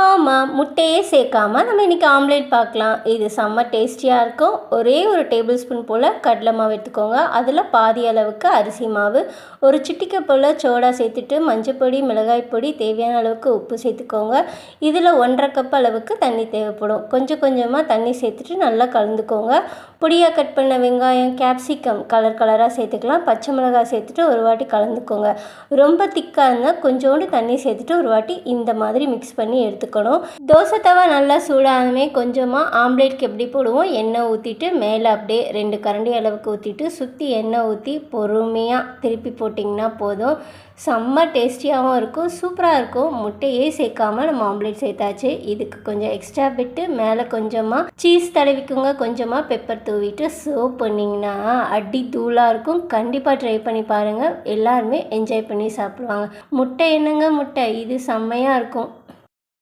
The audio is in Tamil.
ஆமாம், முட்டையே சேர்க்காம நம்ம இன்றைக்கி ஆம்லேட் பார்க்கலாம். இது செம்ம டேஸ்டியாக இருக்கும். ஒரே ஒரு டேபிள் ஸ்பூன் போல் கடலை மாவு எடுத்துக்கோங்க. அதில் பாதி அளவுக்கு அரிசி மாவு, ஒரு சிட்டிக்கை போல் சோடா சேர்த்துட்டு மஞ்சப்பொடி, மிளகாய் பொடி, தேவையான அளவுக்கு உப்பு சேர்த்துக்கோங்க. இதில் 1½ கப் அளவுக்கு தண்ணி தேவைப்படும். கொஞ்சம் கொஞ்சமாக தண்ணி சேர்த்துட்டு நல்லா கலந்துக்கோங்க. பொடியாக கட் பண்ண வெங்காயம், கேப்சிகம் கலராக சேர்த்துக்கலாம். பச்சை மிளகாய் சேர்த்துட்டு ஒரு வாட்டி கலந்துக்கோங்க. ரொம்ப திக்காக இருந்தால் கொஞ்சோண்டு தண்ணி சேர்த்துட்டு ஒரு வாட்டி இந்த மாதிரி மிக்ஸ் பண்ணி எடுத்துக்கணும். தோசை தவா நல்லா சூடானமே கொஞ்சமாக ஆம்லேட்க்கு எப்படி போடுவோம், எண்ணெய் ஊற்றிட்டு மேலே அப்படியே 2 கரண்டி அளவுக்கு ஊற்றிட்டு சுற்றி எண்ணெய் ஊற்றி பொறுமையாக திருப்பி போட்டிங்கன்னா போதும். செம்ம டேஸ்டியாகவும் இருக்கும், சூப்பராக இருக்கும். முட்டையே சேர்க்காம நம்ம ஆம்லேட் சேர்த்தாச்சு. இதுக்கு கொஞ்சம் எக்ஸ்ட்ரா விட்டு மேலே கொஞ்சமாக சீஸ் தடவிக்குங்க. கொஞ்சமாக பெப்பர் தூவிட்டு சர்வ் பண்ணிங்கன்னா அடி தூளாக இருக்கும். கண்டிப்பாக ட்ரை பண்ணி பாருங்கள். எல்லாருமே என்ஜாய் பண்ணி சாப்பிடுவாங்க. முட்டை என்னங்க முட்டை, இது செம்மையாக இருக்கும்.